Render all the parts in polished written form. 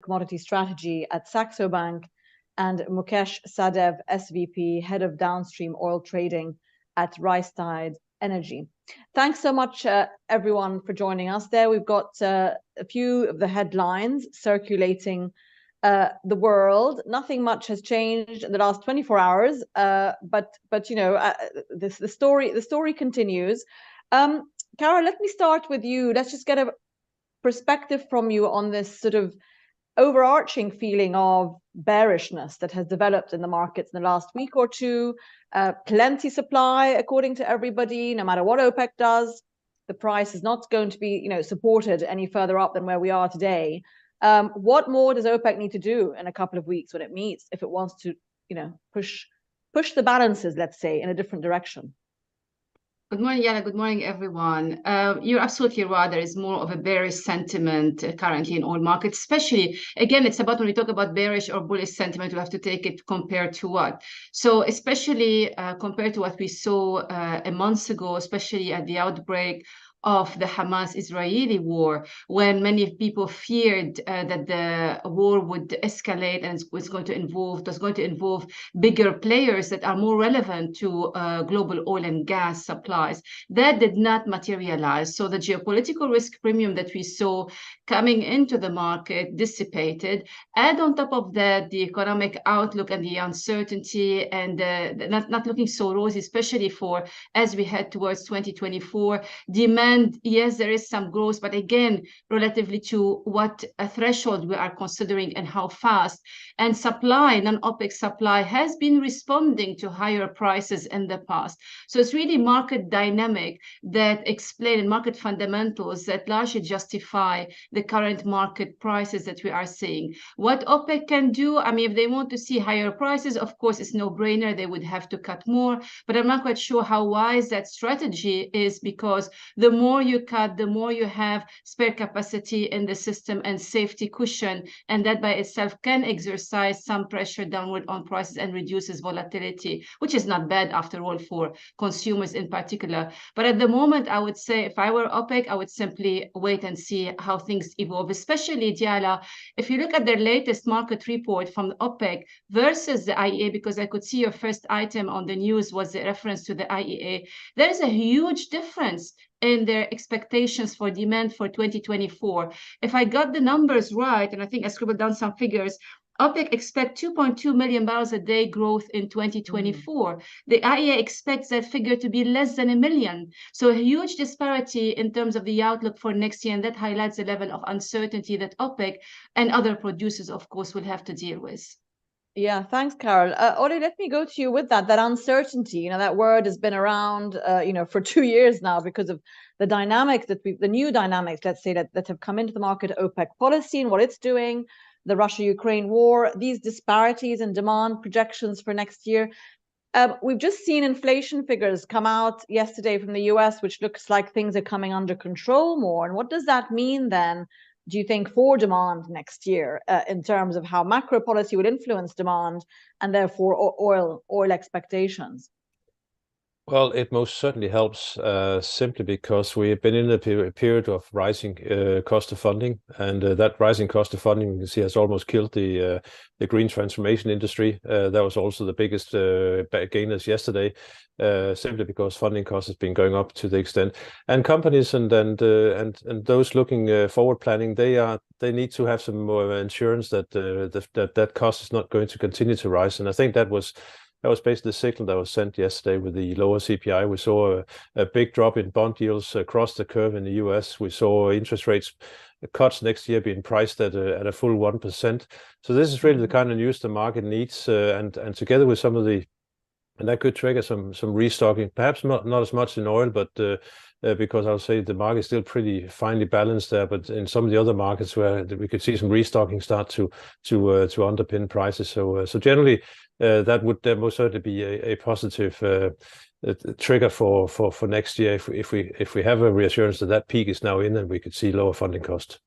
Commodity Strategy at Saxo Bank, and Mukesh Sadev, SVP, Head of Downstream Oil Trading at Rystad Energy. Thanks so much, everyone, for joining us there. We've got a few of the headlines circulating the world. Nothing much has changed in the last 24 hours, but you know, the story continues. Carol, let me start with you. Let's just get a perspective from you on this sort of overarching feeling of bearishness that has developed in the markets in the last week or two. Plenty supply, according to everybody, no matter what OPEC does. The price is not going to be, you know, supported any further up than where we are today. What more does OPEC need to do in a couple of weeks when it meets if it wants to, you know, push the balances, let's say, in a different direction? Good morning, Yana. Good morning, everyone. You're absolutely right. There is more of a bearish sentiment currently in oil markets, especially, again, it's about when we talk about bearish or bullish sentiment, we have to take it compared to what? So especially compared to what we saw a month ago, especially at the outbreak of the Hamas-Israeli war, when many people feared that the war would escalate and was going to involve bigger players that are more relevant to global oil and gas supplies. That did not materialize. So the geopolitical risk premium that we saw coming into the market dissipated. Add on top of that the economic outlook and the uncertainty and not looking so rosy, especially for as we head towards 2024. Demand, yes, there is some growth, but again, relatively to what a threshold we are considering and how fast. And supply, non-OPEC supply, has been responding to higher prices in the past. So it's really market dynamic that explain and market fundamentals that largely justify the current market prices that we are seeing. What OPEC can do, I mean, if they want to see higher prices, of course, it's no-brainer. They would have to cut more, but I'm not quite sure how wise that strategy is, because the more you cut, the more you have spare capacity in the system and safety cushion, and that by itself can exercise some pressure downward on prices and reduces volatility, which is not bad after all for consumers in particular. But at the moment, I would say if I were OPEC, I would simply wait and see how things evolve, especially Diala. If you look at their latest market report from OPEC versus the IEA, because I could see your first item on the news was the reference to the IEA, there is a huge difference in their expectations for demand for 2024. If I got the numbers right, and I think I scribbled down some figures, OPEC expect 2.2 million barrels a day growth in 2024. The IEA expects that figure to be less than 1 million. So a huge disparity in terms of the outlook for next year, and that highlights the level of uncertainty that OPEC and other producers, of course, will have to deal with. Yeah, thanks, Carol. Ole, let me go to you with that uncertainty. You know, that word has been around, you know, for 2 years now because of the dynamics the new dynamics, let's say, that have come into the market, OPEC policy and what it's doing, the Russia-Ukraine war, these disparities in demand projections for next year. We've just seen inflation figures come out yesterday from the US, which looks like things are coming under control more. And what does that mean then, do you think, for demand next year in terms of how macro policy will influence demand and therefore oil expectations? Well, it most certainly helps simply because we have been in a period of rising cost of funding, and that rising cost of funding, you can see, has almost killed the green transformation industry. That was also the biggest gainers yesterday, simply because funding costs has been going up to the extent. And companies and those looking forward planning, they need to have some more insurance that that cost is not going to continue to rise. And I think that was basically the signal that was sent yesterday with the lower CPI. We saw a big drop in bond yields across the curve in the US. We saw interest rates cuts next year being priced at a full 1%. So this is really the kind of news the market needs, and together with some of and that could trigger some restocking, perhaps not as much in oil, but because I'll say the market is still pretty finely balanced there. But in some of the other markets where we could see some restocking start to underpin prices. So generally, that would most certainly be a positive trigger for next year if we have a reassurance that peak is now in and we could see lower funding costs.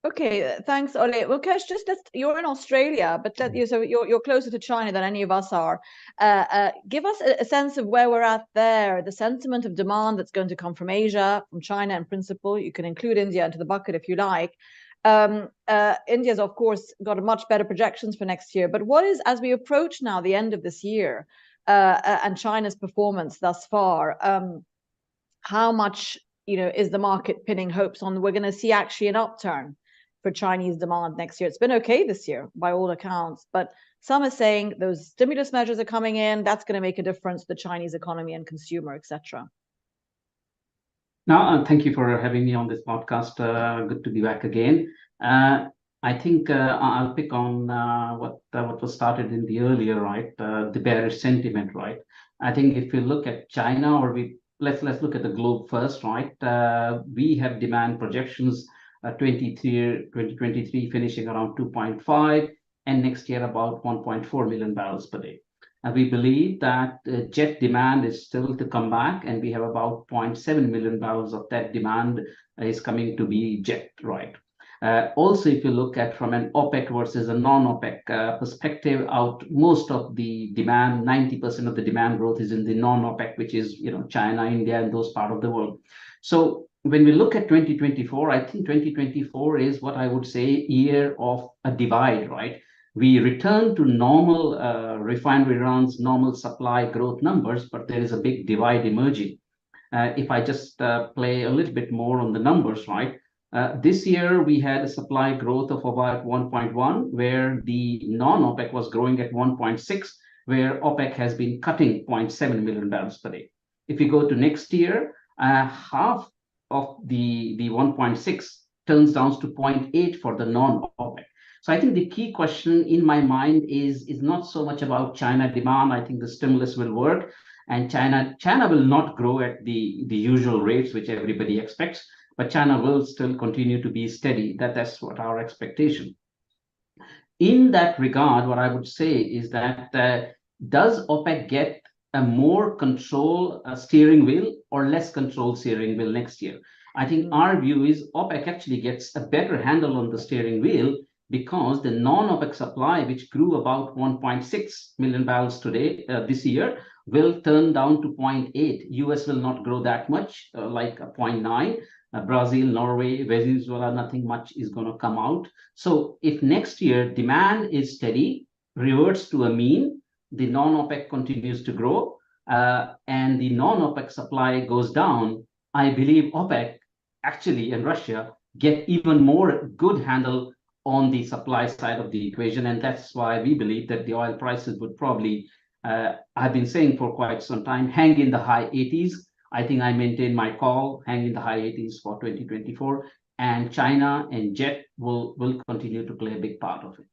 Okay, thanks, Ole. Well, Kesh, you're in Australia, but so you're closer to China than any of us are. Give us a sense of where we're at there, the sentiment of demand that's going to come from Asia, from China in principle. You can include India into the bucket if you like. India's, of course, got a much better projections for next year. But what is, as we approach now the end of this year, and China's performance thus far, how much, is the market pinning hopes on we're going to see actually an upturn for Chinese demand next year? It's been okay this year by all accounts, but some are saying those stimulus measures are coming in. That's going to make a difference to the Chinese economy and consumer, etc. Now, thank you for having me on this podcast. Good to be back again. I think I'll pick on what was started in the earlier, right? The bearish sentiment, right? I think if we look at China, or let's look at the globe first, right? We have demand projections 2023 finishing around 2.5, and next year about 1.4 million barrels per day. And we believe that jet demand is still to come back, and we have about 0.7 million barrels of that demand is coming to be jet, right? Also, if you look at from an OPEC versus a non-OPEC perspective, most of the demand, 90% of the demand growth is in the non-OPEC, which is China, India, and those part of the world. So when we look at 2024, I think 2024 is what I would say year of a divide, right? We return to normal refinery runs, normal supply growth numbers, but there is a big divide emerging. If I just play a little bit more on the numbers, right? This year, we had a supply growth of about 1.1, where the non-OPEC was growing at 1.6, where OPEC has been cutting 0.7 million barrels per day. If you go to next year, half of the 1.6 turns down to 0.8 for the non-OPEC. So I think the key question in my mind is not so much about China demand. I think the stimulus will work, and China will not grow at the usual rates which everybody expects, but China will still continue to be steady. That's what our expectation. In that regard, what I would say is that does OPEC get a more control steering wheel or less control steering wheel next year? I think our view is OPEC actually gets a better handle on the steering wheel, because the non-OPEC supply, which grew about 1.6 million barrels today, this year, will turn down to 0.8. US will not grow that much, like a 0.9. Brazil, Norway, Venezuela, nothing much is going to come out. So if next year demand is steady, reverts to a mean, the non-OPEC continues to grow, and the non-OPEC supply goes down, I believe OPEC actually and Russia get even more good handle on the supply side of the equation. And that's why we believe that the oil prices would probably, I've been saying for quite some time, hang in the high 80s. I think I maintain my call, hang in the high 80s for 2024. And China and jet will continue to play a big part of it.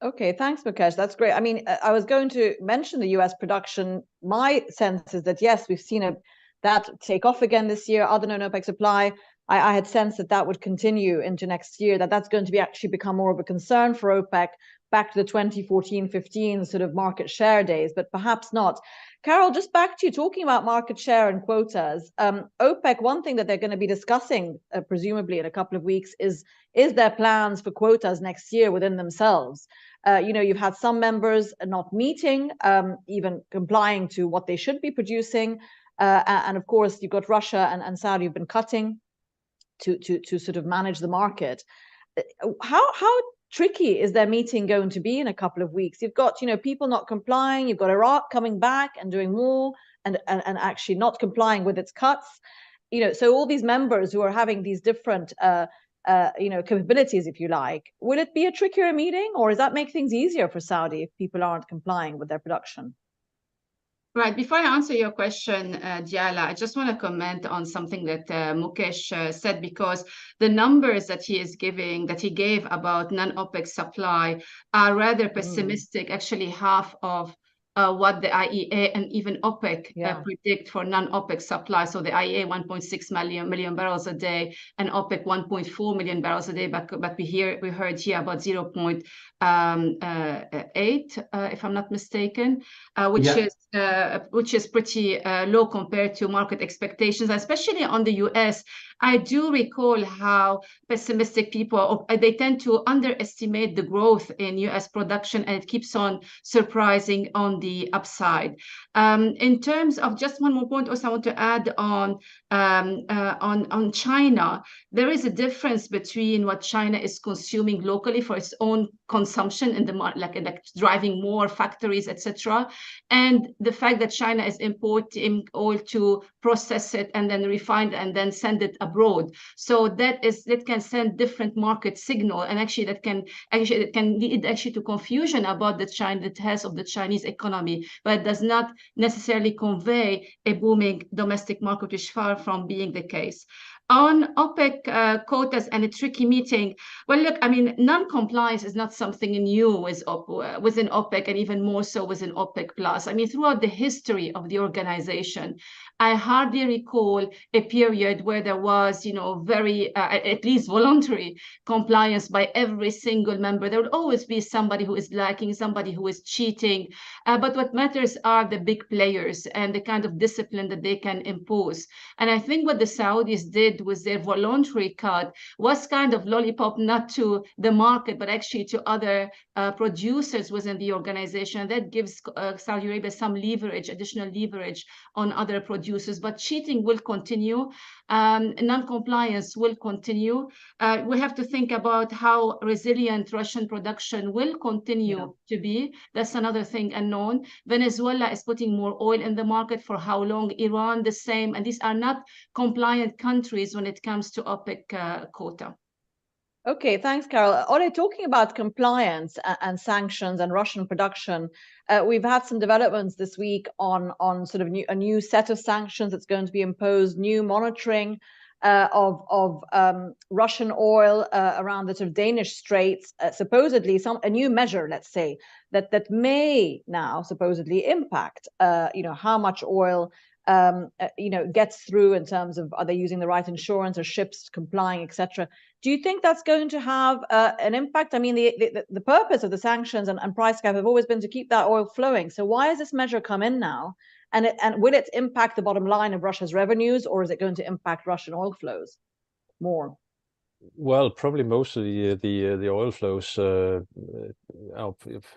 Okay, thanks, Mukesh. That's great. I mean, I was going to mention the US production. My sense is that, yes, we've seen that take off again this year, other non-OPEC supply. I had sensed that would continue into next year, that's going to be actually become more of a concern for OPEC back to the 2014-15 sort of market share days, but perhaps not. Carol, just back to you, talking about market share and quotas. OPEC, one thing that they're going to be discussing, presumably in a couple of weeks, is their plans for quotas next year within themselves. You've had some members not meeting, even complying to what they should be producing. And of course, you've got Russia and Saudi have been cutting to sort of manage the market. How tricky is their meeting going to be in a couple of weeks? You've got people not complying, you've got Iraq coming back and doing more and actually not complying with its cuts. So all these members who are having these different capabilities, if you like, will it be a trickier meeting, or does that make things easier for Saudi if people aren't complying with their production? Right. Before I answer your question, Diala, I just want to comment on something that Mukesh said, because the numbers that he gave about non-OPEC supply are rather pessimistic. Actually, half of what the IEA and even OPEC predict for non-OPEC supply. So the IEA 1.6 million barrels a day and OPEC 1.4 million barrels a day. But we heard here about 0.8, if I'm not mistaken, which is pretty low compared to market expectations, especially on the US. I do recall how pessimistic people, they tend to underestimate the growth in US production, and it keeps on surprising on the upside. In terms of just one more point also I want to add on China, there is a difference between what China is consuming locally for its own consumption in the market, like driving more factories, etc., and the fact that China is importing oil to process it and then refine it and then send it abroad. So that can send different market signal, and actually that can lead to confusion about the health of the Chinese economy, but it does not necessarily convey a booming domestic market, which is far from being the case. On OPEC quotas and a tricky meeting, well, look, I mean, non-compliance is not something new within OPEC, and even more so within OPEC Plus. I mean, throughout the history of the organization, I hardly recall a period where there was, very, at least voluntary compliance by every single member. There will always be somebody who is lacking, somebody who is cheating. But what matters are the big players and the kind of discipline that they can impose. And I think what the Saudis did with their voluntary cut was kind of lollipop, not to the market, but actually to other producers within the organization. And that gives Saudi Arabia some leverage, additional leverage on other producers. But cheating will continue. Non-compliance will continue. We have to think about how resilient Russian production will continue to be. That's another thing unknown. Venezuela is putting more oil in the market. For how long? Iran, the same. And these are not compliant countries when it comes to OPEC quota. Okay, thanks, Carol. Ole, talking about compliance and sanctions and Russian production, we've had some developments this week on sort of a new set of sanctions that's going to be imposed, new monitoring of Russian oil around the sort of Danish Straits, supposedly a new measure, let's say, that may now supposedly impact, how much oil gets through in terms of, are they using the right insurance, or ships complying, etc. Do you think that's going to have an impact? I mean, the purpose of the sanctions and price cap have always been to keep that oil flowing. So why has this measure come in now? And will it impact the bottom line of Russia's revenues, or is it going to impact Russian oil flows more? Well, probably mostly the oil flows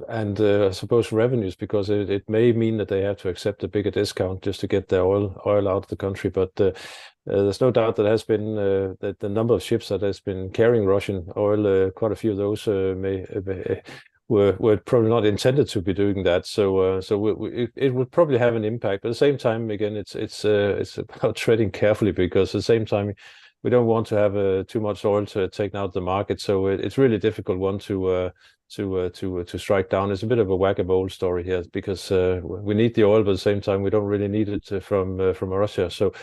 and I suppose revenues, because it may mean that they have to accept a bigger discount just to get their oil out of the country. But there's no doubt that has been that the number of ships that has been carrying Russian oil, quite a few of those were probably not intended to be doing that. So it would probably have an impact. But at the same time, again, it's about treading carefully, because at the same time, we don't want to have too much oil to take out the market. So it's really a difficult one to strike down. It's a bit of a whack-a-mole story here, because we need the oil, but at the same time we don't really need it from Russia. So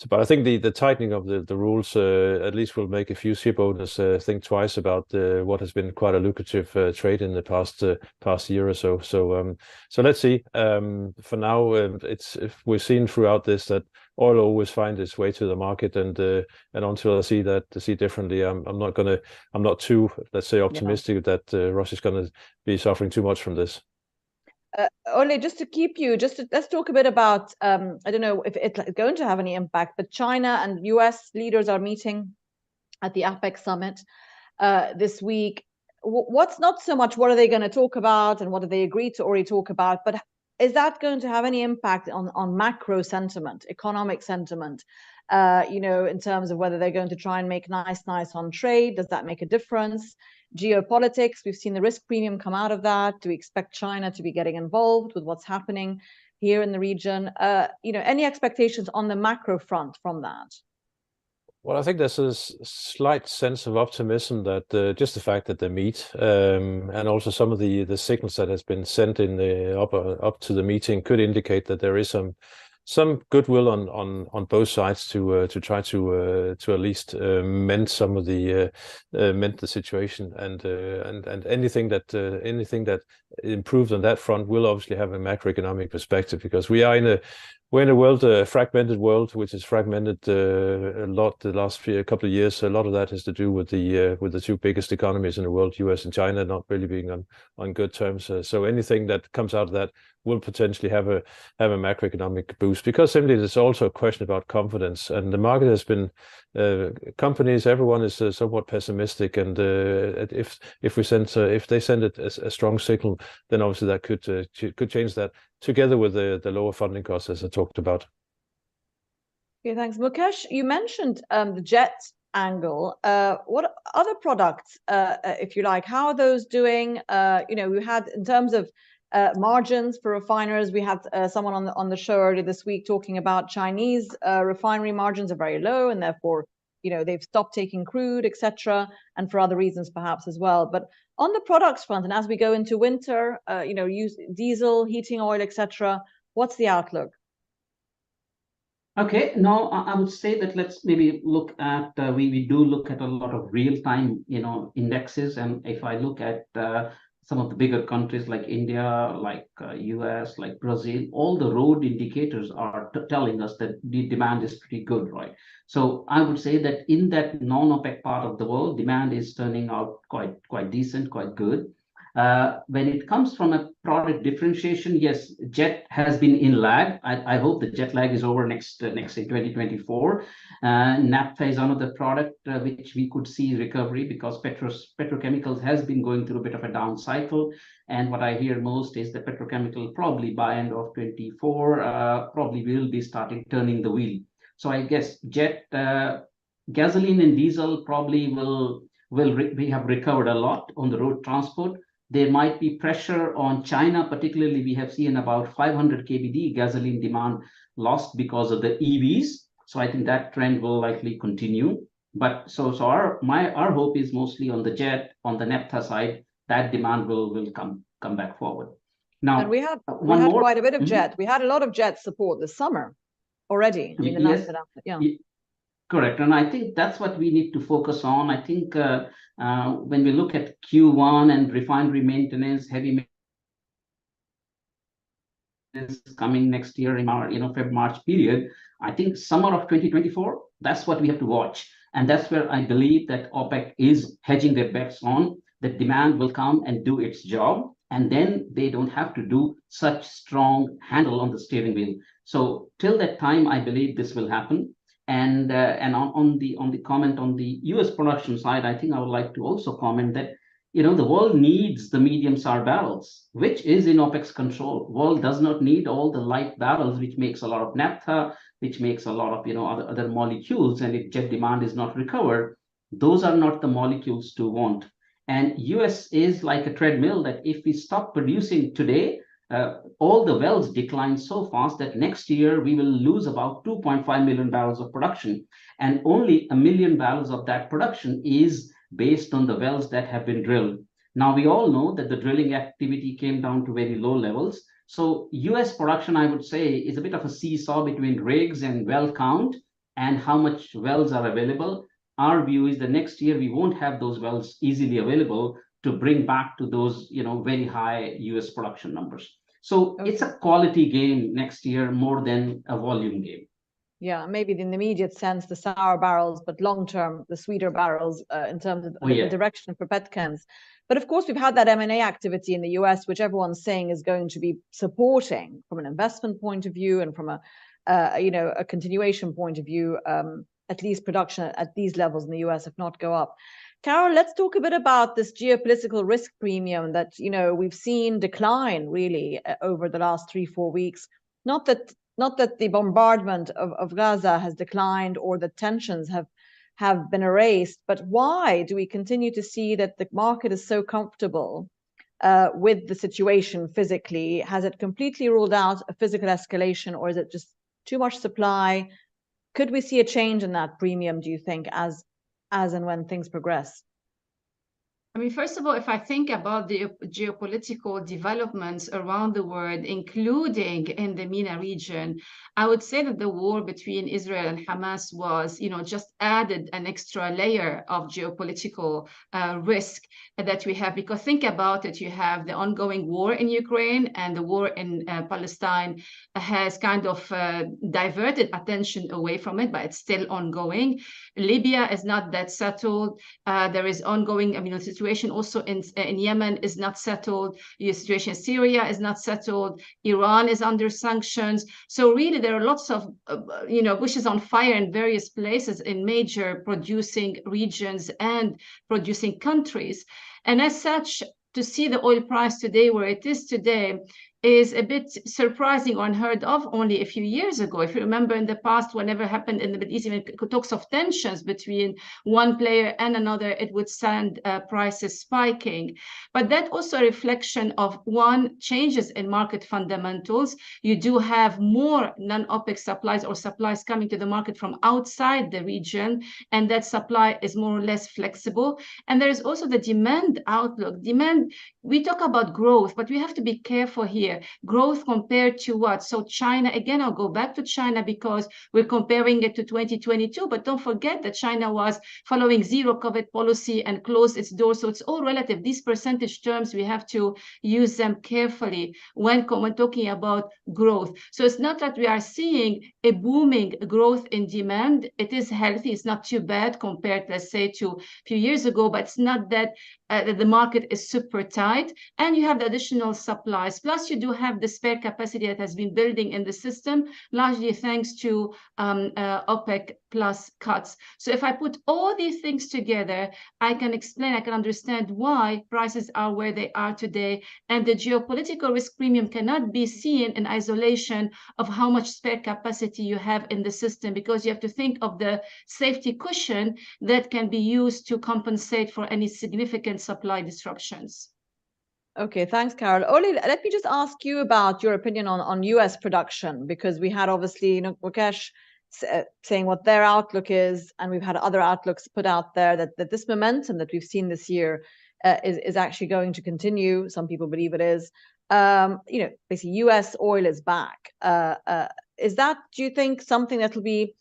but I think the tightening of the rules at least will make a few ship owners think twice about what has been quite a lucrative trade in the past year or so. So let's see. For now, we've seen throughout this that oil always finds its way to the market, and until I see differently, I'm not too, let's say, optimistic that Russia's going to be suffering too much from this. Ole, just to keep you, let's talk a bit about, I don't know if it's going to have any impact, but China and US leaders are meeting at the APEC summit this week. What's not so much what are they going to talk about and what do they agree to already talk about, but is that going to have any impact on macro sentiment, economic sentiment, in terms of whether they're going to try and make nice on trade? Does that make a difference? Geopolitics, we've seen the risk premium come out of that. Do we expect China to be getting involved with what's happening here in the region? Any expectations on the macro front from that? Well, I think there's a slight sense of optimism that just the fact that they meet, and also some of the signals that has been sent in up to the meeting could indicate that there is some goodwill on both sides to try to at least mend some of the situation, and anything that improves on that front will obviously have a macroeconomic perspective, because we are in We're in a world, a fragmented world, which is fragmented a lot the last couple of years. A lot of that has to do with the two biggest economies in the world, US and China, not really being on good terms. So anything that comes out of that will potentially have a macroeconomic boost, because simply there's also a question about confidence, and the market has been companies, everyone is somewhat pessimistic, and if they send it a strong signal, then obviously that could change that, together with the lower funding costs, as I talked about. Okay, thanks. Mukesh, you mentioned the jet angle. What other products, if you like, how are those doing? We had, in terms of margins for refiners, we had someone on the show earlier this week talking about Chinese refinery margins are very low, and therefore, they've stopped taking crude, etc., and for other reasons perhaps as well. But on the products front, and as we go into winter, use diesel, heating oil, etc., what's the outlook? Okay, now I would say that let's maybe look at, we do look at a lot of real-time, indexes. And if I look at some of the bigger countries like India, like US, like Brazil, all the road indicators are telling us that the demand is pretty good, right? So I would say that in that non-OPEC part of the world, demand is turning out quite decent, quite good. When it comes from a product differentiation, yes, jet has been in lag. I hope the jet lag is over next 2024. Naphtha is another product which we could see recovery, because petrochemicals has been going through a bit of a down cycle. And what I hear most is the petrochemical probably by end of 24 probably will be starting turning the wheel. So I guess jet, gasoline and diesel probably we have recovered a lot on the road transport. There might be pressure on China, particularly we have seen about 500 kbd gasoline demand lost because of the EVs. So I think that trend will likely continue. But so our hope is mostly on the jet, on the naphtha side, that demand will come back forward. Now, and we had quite a bit of jet. We had a lot of jet support this summer already. I mean, yes, yeah. Correct. And I think that's what we need to focus on. I think when we look at Q1 and refinery maintenance, heavy maintenance coming next year in our Feb-March period, I think summer of 2024, that's what we have to watch. And that's where I believe that OPEC is hedging their bets on, that demand will come and do its job. And then they don't have to do such strong handle on the steering wheel. So till that time, I believe this will happen. And on the comment on the US production side, I think I would like to also comment that the world needs the medium sour barrels, which is in OPEC's control. World does not need all the light barrels, which makes a lot of naphtha, which makes a lot of other molecules. And if jet demand is not recovered, those are not the molecules to want. And US is like a treadmill, that if we stop producing today, all the wells decline so fast that next year we will lose about 2.5 million barrels of production. And only 1 million barrels of that production is based on the wells that have been drilled. Now, we all know that the drilling activity came down to very low levels. So US production, I would say, is a bit of a seesaw between rigs and well count and how much wells are available. Our view is that next year we won't have those wells easily available to bring back to those very high US production numbers. So it's a quality game next year more than a volume game. Yeah, maybe in the immediate sense, the sour barrels, but long-term, the sweeter barrels in terms of the direction for petchems. But of course, we've had that M&A activity in the US, which everyone's saying is going to be supporting from an investment point of view and from a continuation point of view, at least production at these levels in the US, if not go up. Carol, let's talk a bit about this geopolitical risk premium that we've seen decline really over the last 3-4 weeks. Not that the bombardment of Gaza has declined or the tensions have been erased, but why do we continue to see that the market is so comfortable with the situation physically? Has it completely ruled out a physical escalation, or is it just too much supply? Could we see a change in that premium, do you think, as and when things progress? I mean, first of all, if I think about the geopolitical developments around the world, including in the MENA region, I would say that the war between Israel and Hamas was, just added an extra layer of geopolitical risk that we have. Because think about it, you have the ongoing war in Ukraine, and the war in Palestine has kind of diverted attention away from it, but it's still ongoing. Libya is not that settled. There is ongoing, the situation also in Yemen is not settled. The situation in Syria is not settled. Iran is under sanctions. So really, there are lots of, bushes on fire in various places in major producing regions and producing countries. And as such, to see the oil price today where it is today is a bit surprising or unheard of only a few years ago. If you remember in the past, whenever happened in the Middle East, even talks of tensions between one player and another, it would send prices spiking. But that also a reflection of, one, changes in market fundamentals. You do have more non-OPEC supplies or supplies coming to the market from outside the region, and that supply is more or less flexible. And there is also the demand outlook. Demand, we talk about growth, but we have to be careful here. Growth compared to what? So China, again, I'll go back to China because we're comparing it to 2022, but don't forget that China was following zero COVID policy and closed its doors. So it's all relative. These percentage terms, we have to use them carefully when talking about growth. So it's not that we are seeing a booming growth in demand. It is healthy. It's not too bad compared, let's say, to a few years ago, but it's not that the market is super tight, and you have the additional supplies. Plus, you do have the spare capacity that has been building in the system, largely thanks to OPEC plus cuts. So if I put all these things together, I can understand why prices are where they are today. And the geopolitical risk premium cannot be seen in isolation of how much spare capacity you have in the system, because you have to think of the safety cushion that can be used to compensate for any significant supply disruptions. Okay, thanks, Carol. Oli, let me just ask you about your opinion on US production, because we had obviously, Mukesh saying what their outlook is, and we've had other outlooks put out there that this momentum that we've seen this year is actually going to continue. Some people believe it is. Basically, US oil is back. Is that, do you think, something that will be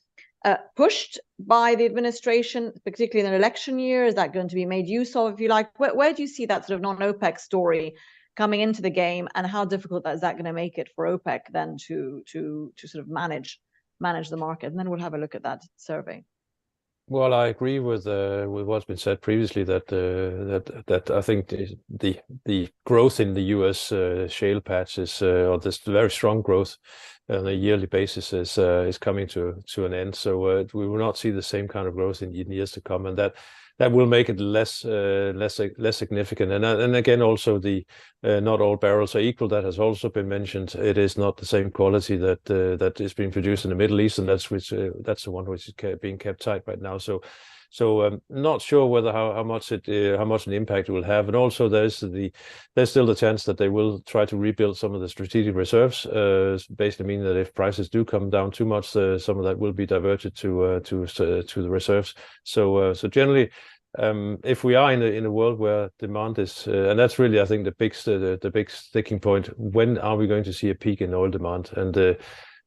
pushed by the administration, particularly in an election year? Is that going to be made use of, if you like? Where do you see that sort of non-OPEC story coming into the game, and how difficult is that going to make it for OPEC then to sort of manage the market? And then we'll have a look at that survey. Well, I agree with what's been said previously, that I think the growth in the U.S. shale patch or this very strong growth on a yearly basis is coming to an end. So we will not see the same kind of growth in years to come, and that will make it less significant. And again, also the not all barrels are equal. That has also been mentioned. It is not the same quality that is being produced in the Middle East, and that's the one which is being kept tight right now. So not sure whether how much an impact it will have. And also there's still the chance that they will try to rebuild some of the strategic reserves, basically meaning that if prices do come down too much, some of that will be diverted to the reserves. So generally, if we are in a world where demand is, and that's really, I think, the big sticking point, when are we going to see a peak in oil demand?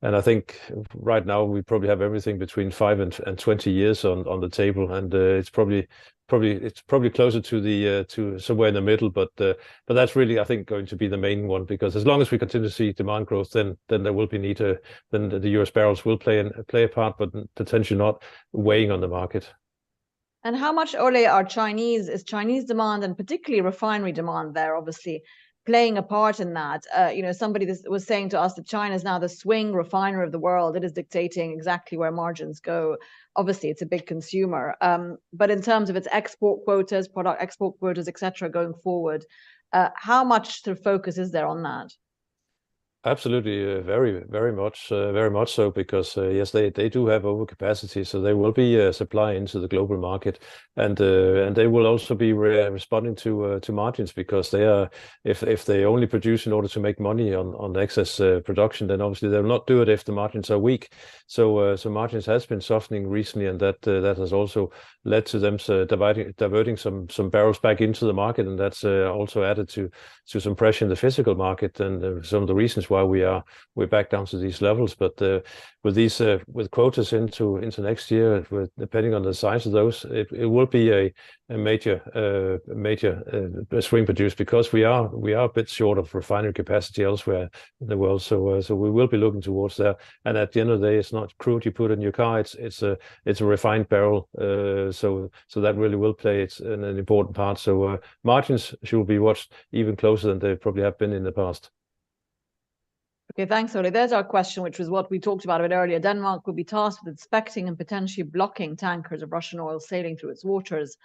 And I think right now we probably have everything between 5 and 20 years on the table, and it's probably closer to somewhere in the middle. But that's really, I think, going to be the main one, because as long as we continue to see demand growth, then there will be then the US barrels will play a part, but potentially not weighing on the market. And how much, Ole, is Chinese demand, and particularly refinery demand there, obviously, playing a part in that? Somebody was saying to us that China is now the swing refiner of the world. It is dictating exactly where margins go. Obviously, it's a big consumer. But in terms of its export quotas, product export quotas, etc., going forward, how much sort of focus is there on that? Absolutely, very much so, because yes, they do have overcapacity, so there will be supply into the global market, and they will also be responding to margins, because they are, if they only produce in order to make money on excess production, then obviously they will not do it if the margins are weak. So margins has been softening recently, and that has also led to them diverting some barrels back into the market, and that's also added to some pressure in the physical market, and some of the reasons why we're back down to these levels. But with these with quotas into next year, depending on the size of those, it will be a major swing produced, because we are a bit short of refinery capacity elsewhere in the world. So we will be looking towards that. And at the end of the day, it's not crude you put in your car; it's a refined barrel. So that really will play an important part. So margins should be watched even closer than they probably have been in the past. Okay, thanks, Ole. There's our question, which was what we talked about a bit earlier. Denmark will be tasked with inspecting and potentially blocking tankers of Russian oil sailing through its waters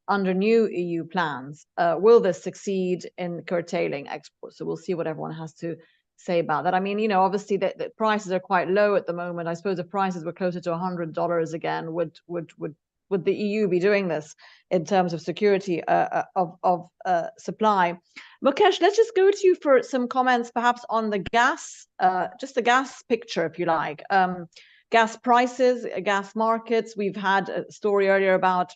under new EU plans. Will this succeed in curtailing exports? So we'll see what everyone has to say about that. I mean, you know, obviously the prices are quite low at the moment. I suppose if prices were closer to $100 again, would the EU be doing this in terms of security of supply? Mukesh, let's just go to you for some comments, perhaps on the gas, just the gas picture, if you like. Gas prices, gas markets. We've had a story earlier about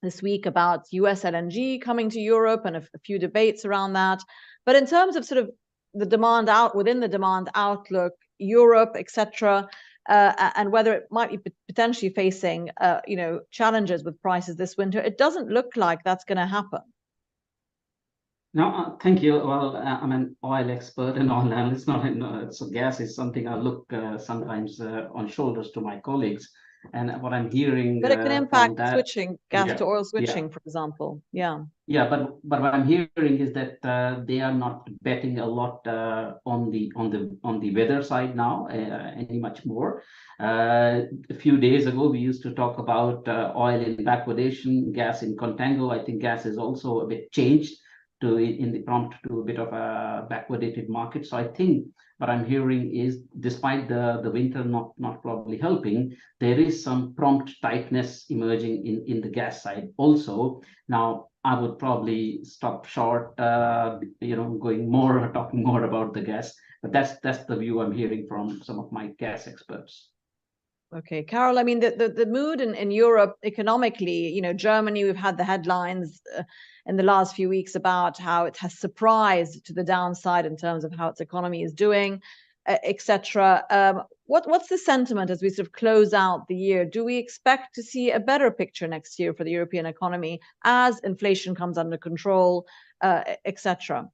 this week about US LNG coming to Europe, and a few debates around that. But in terms of sort of the demand within the demand outlook, Europe, etc., and whether it might be potentially facing, challenges with prices this winter, it doesn't look like that's going to happen. No, thank you. Well, I'm an oil expert and oil analyst. So gas is something I look sometimes on shoulders to my colleagues. And what I'm hearing, but it can impact switching gas to oil switching, for example. Yeah, but what I'm hearing is that they are not betting a lot on the weather side now, any much more. A few days ago, we used to talk about oil in backwardation, gas in contango. I think gas is also a bit changed in the prompt to a bit of a backwardated market. So I think what I'm hearing is, despite the winter not probably helping, there is some prompt tightness emerging in the gas side also. Now, I would probably stop short, talking more about the gas, but that's the view I'm hearing from some of my gas experts. Okay, Carol, I mean, the mood in Europe economically, Germany, we've had the headlines in the last few weeks about how it has surprised to the downside in terms of how its economy is doing, etc. What's the sentiment as we sort of close out the year? Do we expect to see a better picture next year for the European economy as inflation comes under control, etc.?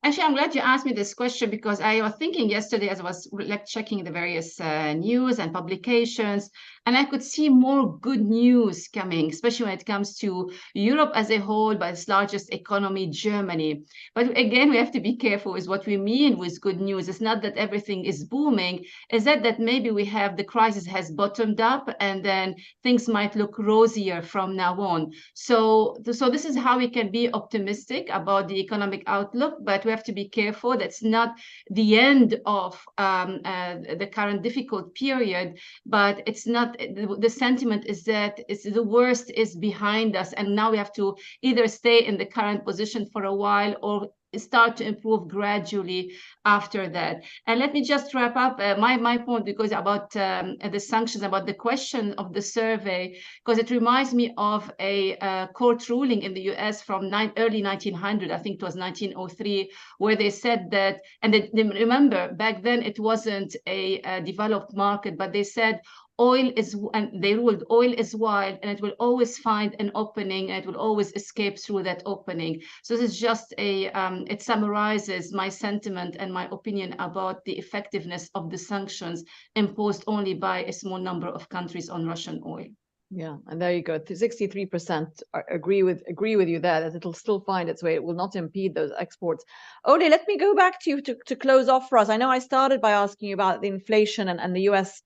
Actually, I'm glad you asked me this question, because I was thinking yesterday as I was checking the various news and publications, and I could see more good news coming, especially when it comes to Europe as a whole, but its largest economy, Germany. But again, we have to be careful with what we mean with good news. It's not that everything is booming. It's that maybe the crisis has bottomed up, and then things might look rosier from now on. So this is how we can be optimistic about the economic outlook, but we have to be careful. That's not the end of the current difficult period, but it's not. The sentiment is that the worst is behind us, and now we have to either stay in the current position for a while or start to improve gradually after that. And let me just wrap up my point, because about the sanctions, about the question of the survey, because it reminds me of a court ruling in the US from early 1900, I think it was 1903, where they said that, and they remember back then it wasn't a developed market, but they said oil is, and they ruled oil is wild, and it will always find an opening, and it will always escape through that opening. So this is just it summarizes my sentiment and my opinion about the effectiveness of the sanctions imposed only by a small number of countries on Russian oil. Yeah, and there you go. 63% agree with you there, that it'll still find its way. It will not impede those exports. Ole, let me go back to you to close off for us. I know I started by asking you about the inflation and the US,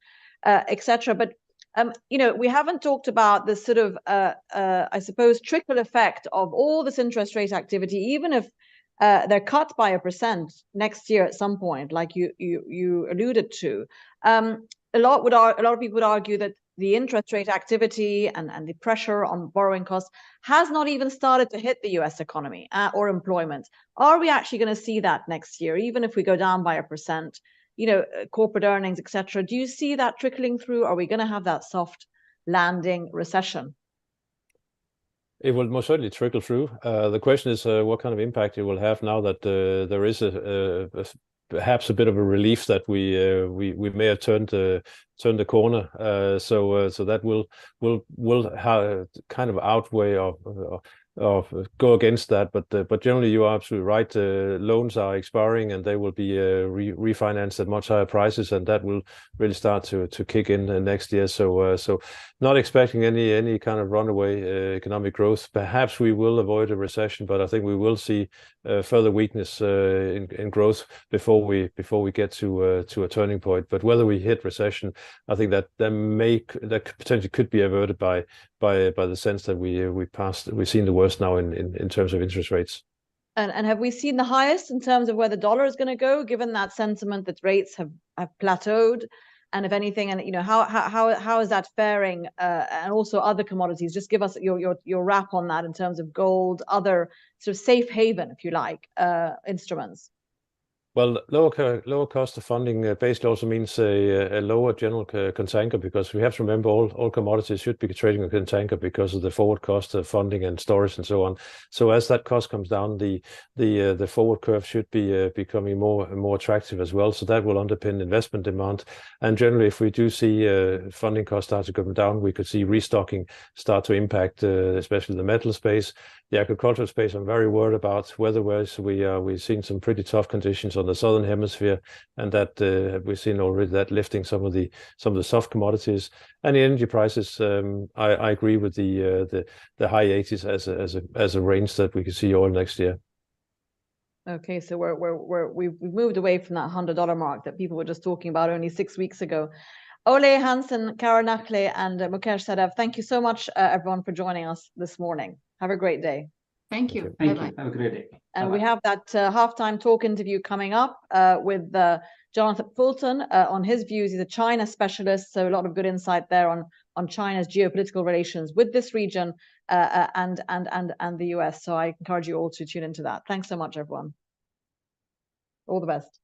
etc. But we haven't talked about the sort of, I suppose, trickle effect of all this interest rate activity, even if they're cut by 1% next year at some point, like you alluded to. A lot of people would argue that the interest rate activity and the pressure on borrowing costs has not even started to hit the US economy or employment. Are we actually going to see that next year, even if we go down by 1%, you know, corporate earnings, etc.? Do you see that trickling through? Are we going to have that soft landing recession? It will most certainly trickle through. The question is what kind of impact it will have now that there is perhaps a bit of a relief that we may have turned the corner. So that will have kind of outweigh of go against that, but generally you are absolutely right. Loans are expiring and they will be refinanced at much higher prices, and that will really start to kick in next year. So not expecting any kind of runaway economic growth. Perhaps we will avoid a recession, but I think we will see further weakness in growth before we get to a turning point. But whether we hit recession, I think that potentially could be averted by the sense that we've seen the worst now in terms of interest rates. And have we seen the highest in terms of where the dollar is going to go, given that sentiment that rates have plateaued? And if anything, and you know, how is that faring? And also other commodities. Just give us your wrap on that in terms of gold, other sort of safe haven, if you like, instruments. Well, lower cost of funding basically also means a lower general contango, because we have to remember all commodities should be trading on contango because of the forward cost of funding and storage and so on. So as that cost comes down, the forward curve should be becoming more attractive as well. So that will underpin investment demand. And generally, if we do see funding costs start to come down, we could see restocking start to impact, especially the metal space. The agricultural space, I'm very worried about weather-wise. We've seen some pretty tough conditions on the southern hemisphere, and that we've seen already that lifting some of the soft commodities. And the energy prices, I agree with the high 80s as a range that we could see oil next year. Okay, so we've moved away from that $100 mark that people were just talking about only 6 weeks ago. Ole Hansen, Kara Nakle, and Mukesh Sadev, thank you so much, everyone, for joining us this morning. Have a great day. Thank you. Thank you. Have a great day. And Bye-bye. we have that halftime talk interview coming up with Jonathan Fulton on his views. He's a China specialist, so a lot of good insight there on China's geopolitical relations with this region and the US. So I encourage you all to tune into that. Thanks so much, everyone. All the best.